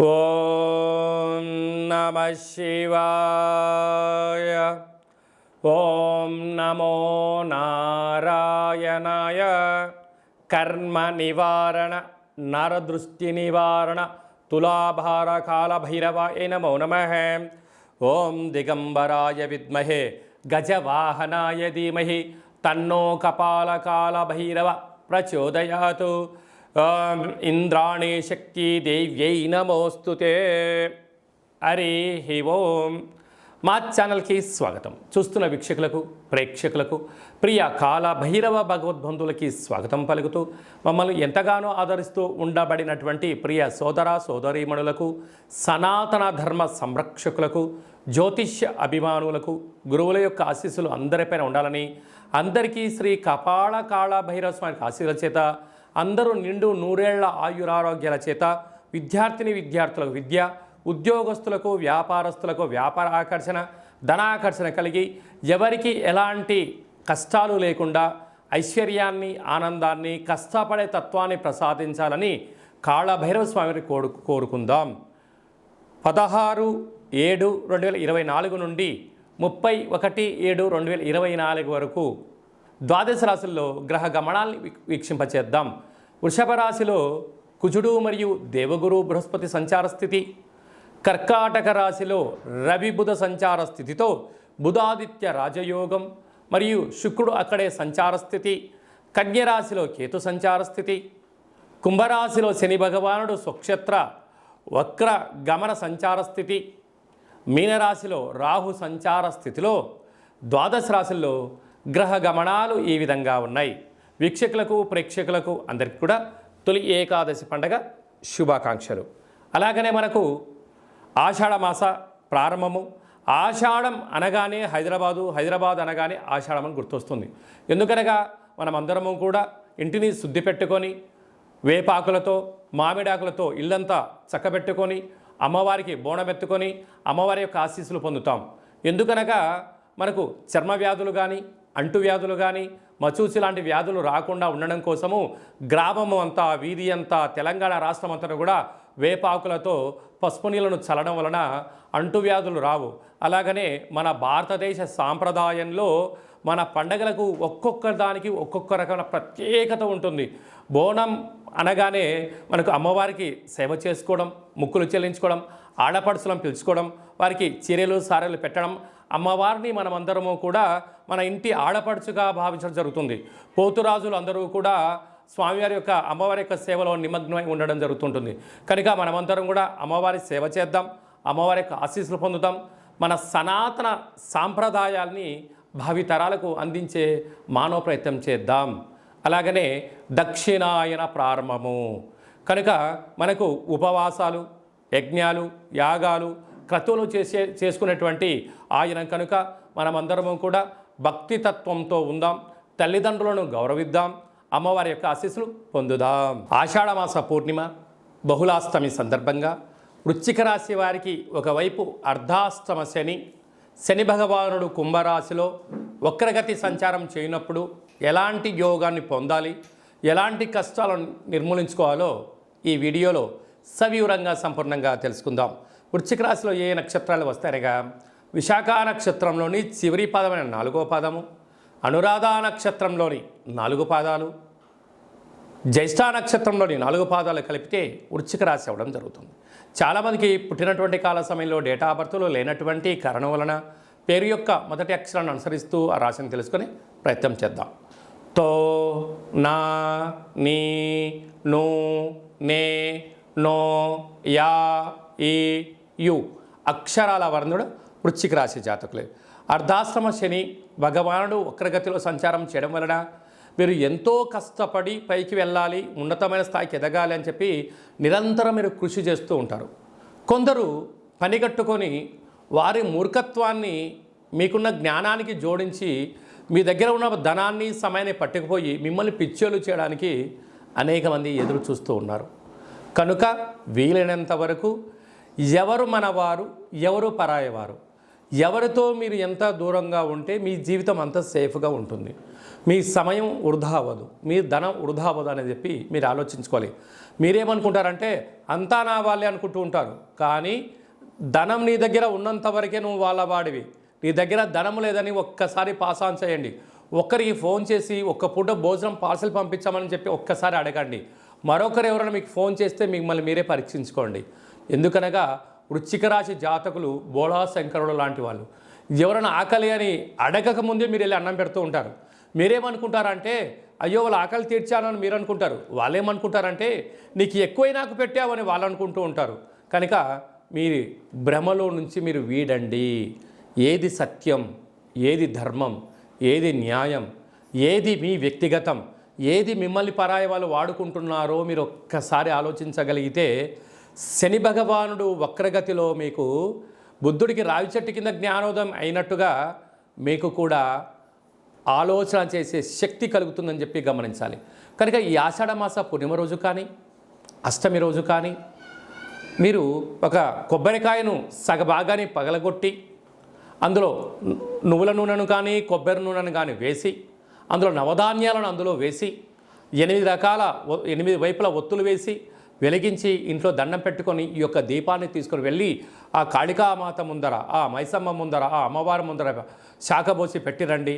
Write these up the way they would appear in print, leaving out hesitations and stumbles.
ఓం నమః శివాయ. ఓం నమో నారాయణాయ. కర్మ నివారణ నరదృష్టి నివారణ తులాభార కాల భైరవాయ నమో నమః. ఓం దిగంబరాయ విద్మహే గజవాహనాయ ధీమహి తన్నో కపాల కాల భైరవ ప్రచోదయాతు. ఓం ఇంద్రాణి శక్తి దేవ్యై నమోస్తుతే. హరి ఓం. మా ఛానల్కి స్వాగతం. చూస్తున్న వీక్షకులకు ప్రేక్షకులకు ప్రియ కాల భైరవ భగవద్బంధువులకి స్వాగతం పలుకుతూ మమ్మల్ని ఎంతగానో ఆదరిస్తూ ఉండబడినటువంటి ప్రియ సోదర సోదరీమణులకు, సనాతన ధర్మ సంరక్షకులకు, జ్యోతిష్య అభిమానులకు గురువుల యొక్క ఆశీస్సులు అందరిపైన ఉండాలని, అందరికీ శ్రీ కపాల కాళ భైరవ స్వామి ఆశీస్సుల చేత అందరూ నిండు నూరేళ్ల ఆయురారోగ్యాల చేత విద్యార్థులకు విద్య, ఉద్యోగస్తులకు వ్యాపారస్తులకు వ్యాపార ఆకర్షణ, ధనాకర్షణ కలిగి ఎవరికి ఎలాంటి కష్టాలు లేకుండా ఐశ్వర్యాన్ని, ఆనందాన్ని, కష్టపడే తత్వాన్ని ప్రసాదించాలని కాళభైరవ స్వామిని కోరుకుందాం. 16/7/2024 నుండి 31/7/2024 వరకు ద్వాదశ రాశుల్లో గ్రహ గమనాల్ని వీక్షింపచేద్దాం. వృషభ రాశిలో కుజుడు మరియు దేవగురు బృహస్పతి సంచార స్థితి, కర్కాటక రాశిలో రవి బుధ సంచార స్థితితో బుధాదిత్య రాజయోగం మరియు శుక్రుడు అక్కడే సంచార స్థితి, కన్యరాశిలో కేతు సంచార స్థితి, కుంభరాశిలో శని భగవానుడు స్వక్షేత్ర వక్ర గమన సంచార స్థితి, మీనరాశిలో రాహు సంచార స్థితిలో ద్వాదశ రాశుల్లో గ్రహ గమనాలు ఈ విధంగా ఉన్నాయి. వీక్షకులకు ప్రేక్షకులకు అందరికీ కూడా తొలి ఏకాదశి పండగ శుభాకాంక్షలు. అలాగనే మనకు ఆషాఢ మాస ప్రారంభము. ఆషాఢం అనగానే హైదరాబాద్ అనగానే ఆషాఢం అని గుర్తొస్తుంది. ఎందుకనగా మనమందరము కూడా ఇంటిని శుద్ధి పెట్టుకొని వేపాకులతో మామిడాకులతో ఇల్లంతా చక్కబెట్టుకొని అమ్మవారికి బోనమెత్తుకొని అమ్మవారి యొక్క ఆశీస్సులు పొందుతాం. ఎందుకనగా మనకు చర్మ వ్యాధులు కానీ, అంటు వ్యాధులు కానీ, మచూసి లాంటి వ్యాధులు రాకుండా ఉండడం కోసము గ్రామము అంతా, వీధి అంతా, తెలంగాణ రాష్ట్రం అంతా కూడా వేపాకులతో పసుపు నీళ్ళను చల్లడం వలన అంటువ్యాధులు రావు. అలాగనే మన భారతదేశ సాంప్రదాయంలో మన పండగలకు ఒక్కొక్క దానికి ఒక్కొక్క రకమైన ప్రత్యేకత ఉంటుంది. బోనం అనగానే మనకు అమ్మవారికి సేవ చేసుకోవడం, ముక్కులు చెల్లించుకోవడం, ఆడపడుచులను పిలుచుకోవడం, వారికి చీరలు సారెలు పెట్టడం, అమ్మవారిని మనమందరము కూడా మన ఇంటి ఆడపడుచుగా భావించడం జరుగుతుంది. పోతురాజులు అందరూ కూడా స్వామివారి యొక్క అమ్మవారి యొక్క సేవలో నిమగ్నమై ఉండడం జరుగుతుంటుంది. కనుక మనమందరం కూడా అమ్మవారి సేవ చేద్దాం, అమ్మవారి యొక్క ఆశీస్సులు పొందుతాం. మన సనాతన సాంప్రదాయాల్ని భావితరాలకు అందించే మానవ ప్రయత్నం చేద్దాం. అలాగనే దక్షిణాయన ప్రారంభము కనుక మనకు ఉపవాసాలు, యజ్ఞాలు, యాగాలు, క్రతువులు చేసుకునేటువంటి ఆయన కనుక మనమందరము కూడా భక్తితత్వంతో ఉందాం, తల్లిదండ్రులను గౌరవిద్దాం, అమ్మవారి యొక్క ఆశీస్సులు పొందుదాం. ఆషాఢమాస పూర్ణిమ బహుళాష్టమి సందర్భంగా వృశ్చిక రాశి వారికి ఒకవైపు అర్ధాష్టమ శని భగవానుడు కుంభరాశిలో వక్రగతి సంచారం చేయనప్పుడు ఎలాంటి యోగాన్ని పొందాలి, ఎలాంటి కష్టాలను నిర్మూలించుకోవాలో ఈ వీడియోలో సవివరంగా సంపూర్ణంగా తెలుసుకుందాం. వృశ్చిక రాశిలో ఏ నక్షత్రాలు వస్తాయనగా విశాఖ నక్షత్రంలోని చివరి పాదమైన 4వ పాదము, అనురాధ నక్షత్రంలోని 4 పాదాలు, జ్యేష్ఠ నక్షత్రంలోని 4 పాదాలు కలిపితే వృశ్చిక రాశి అవ్వడం జరుగుతుంది. చాలామందికి పుట్టినటువంటి కాల సమయంలో డేటా ఆఫ్ బర్త్లో లేనటువంటి కారణం వలన పేరు యొక్క మొదటి అక్షరాన్ని అనుసరిస్తూ ఆ రాశిని తెలుసుకొని ప్రయత్నం చేద్దాం. తో, నా, నీ, ను, నే, నో, యా, ఈ, యు అక్షరాల వర్ణుడు వృశ్చిక రాశి జాతకులే. అర్ధాశ్రమ శని భగవానుడు వక్రగతిలో సంచారం చేయడం వలన మీరు ఎంతో కష్టపడి పైకి వెళ్ళాలి, ఉన్నతమైన స్థాయికి ఎదగాలి అని చెప్పి నిరంతరం మీరు కృషి చేస్తూ ఉంటారు. కొందరు పనిగట్టుకొని వారి మూర్ఖత్వాన్ని మీకున్న జ్ఞానానికి జోడించి మీ దగ్గర ఉన్న ధనాన్ని, సమయాన్ని పట్టుకుపోయి మిమ్మల్ని పిచ్చోలు చేయడానికి అనేక మంది ఎదురు చూస్తూ ఉన్నారు. కనుక వీలైనంత వరకు ఎవరు మనవారు, ఎవరు పరాయవారు, ఎవరితో మీరు ఎంత దూరంగా ఉంటే మీ జీవితం అంత సేఫ్గా ఉంటుంది. మీ సమయం వృధా అవ్వదు, మీ ధనం వృధా అవ్వదు అని చెప్పి మీరు ఆలోచించుకోవాలి. మీరేమనుకుంటారంటే అంతా నా వాళ్ళే అనుకుంటూ ఉంటారు, కానీ ధనం నీ దగ్గర ఉన్నంత వరకే నువ్వు వాళ్ళ వాడివి. నీ దగ్గర ధనం లేదని ఒక్కసారి పాస్ ఆన్ చేయండి. ఒక్కరికి ఫోన్ చేసి ఒక్క పూట భోజనం పార్సల్ పంపించామని చెప్పి ఒక్కసారి అడగండి. మరొకరు ఎవరైనా మీకు ఫోన్ చేస్తే మిమ్మల్ని మీరే పరీక్షించుకోండి. ఎందుకనగా వృశ్చిక రాశి జాతకులు బోళా శంకరుడు లాంటి వాళ్ళు. ఎవరైనా ఆకలి అని అడగక ముందే మీరు వెళ్ళి అన్నం పెడుతూ ఉంటారు. మీరేమనుకుంటారంటే అయ్యో వాళ్ళు ఆకలి తీర్చానని మీరు అనుకుంటారు. వాళ్ళేమనుకుంటారంటే నీకు ఎక్కువై నాకు పెట్టావని వాళ్ళు అనుకుంటూ ఉంటారు. కనుక మీ భ్రమలో నుంచి మీరు వీడండి. ఏది సత్యం, ఏది ధర్మం, ఏది న్యాయం, ఏది మీ వ్యక్తిగతం, ఏది మిమ్మల్ని పరాయి వాళ్ళు వాడుకుంటున్నారో మీరు ఒక్కసారి ఆలోచించగలిగితే శని భగవానుడు వక్రగతిలో మీకు బుద్ధుడికి రావి చెట్టు కింద జ్ఞానోదయం అయినట్టుగా మీకు కూడా ఆలోచన చేసే శక్తి కలుగుతుందని చెప్పి గమనించాలి. కనుక ఈ ఆషాఢమాస పూర్ణిమ రోజు కానీ అష్టమి రోజు కానీ మీరు ఒక కొబ్బరికాయను సగభాగాన్ని పగలగొట్టి అందులో నువ్వుల నూనెను కానీ కొబ్బరి నూనెను కానీ వేసి అందులో నవధాన్యాలను అందులో వేసి 8 వైపుల ఒత్తులు వేసి వెలిగించి ఇంట్లో దండం పెట్టుకొని ఈ యొక్క దీపాన్ని తీసుకొని వెళ్ళి ఆ కాళికామాత ముందర, ఆ మైసమ్మ ముందర, ఆ అమ్మవారి ముందర శాఖబోసి పెట్టిరండి.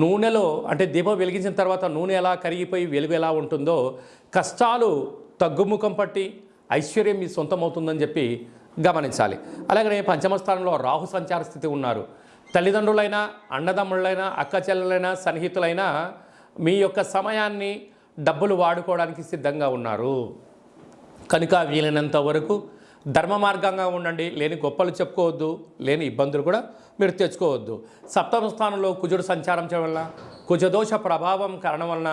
నూనెలో అంటే దీపం వెలిగించిన తర్వాత నూనె ఎలా కరిగిపోయి వెలుగు ఎలా ఉంటుందో కష్టాలు తగ్గుముఖం పట్టి ఐశ్వర్యం మీ సొంతమవుతుందని చెప్పి గమనించాలి. అలాగనే పంచమ స్థానంలో రాహు సంచార స్థితి ఉన్నారు. తల్లిదండ్రులైనా, అన్నదమ్ముళ్ళైనా, అక్క చెల్లెలైనా, సన్నిహితులైనా మీ యొక్క సమయాన్ని డబ్బులు వాడుకోవడానికి సిద్ధంగా ఉన్నారు. కనుక వీలైనంత వరకు ధర్మ మార్గంగా ఉండండి. లేని గొప్పలు చెప్పుకోవద్దు, లేని ఇబ్బందులు కూడా మీరు తెచ్చుకోవద్దు. సప్తమ స్థానంలో కుజుడు సంచారం చేయడం వలన, కుజదోష ప్రభావం కారణం వలన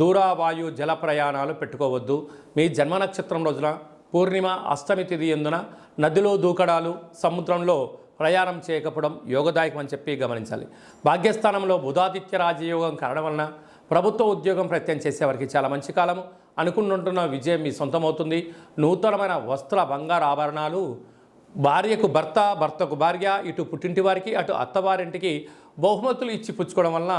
దూరావాయు జల ప్రయాణాలు పెట్టుకోవద్దు. మీ జన్మ నక్షత్రం రోజున పూర్ణిమ అష్టమి తిథి ఎందున నదిలో దూకడాలు, సముద్రంలో ప్రయాణం చేయకపోవడం యోగదాయకం అని చెప్పి గమనించాలి. భాగ్యస్థానంలో బుధాదిత్య రాజయోగం కారణం వలన ప్రభుత్వ ఉద్యోగం ప్రయత్నం చేసేవారికి చాలా మంచి కాలము. అనుకుంటున్న విజయం మీ సొంతమవుతుంది. నూతనమైన వస్త్ర బంగారు ఆభరణాలు, భార్యకు భర్త, భర్తకు భార్య, ఇటు పుట్టింటి వారికి అటు అత్తవారింటికి బహుమతులు ఇచ్చి పుచ్చుకోవడం వలన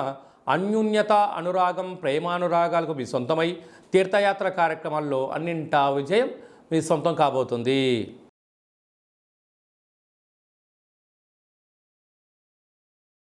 అన్యోన్యత, అనురాగం, ప్రేమానురాగాలకు మీ సొంతమై తీర్థయాత్ర కార్యక్రమాల్లో అన్నింటా విజయం మీ సొంతం కాబోతుంది.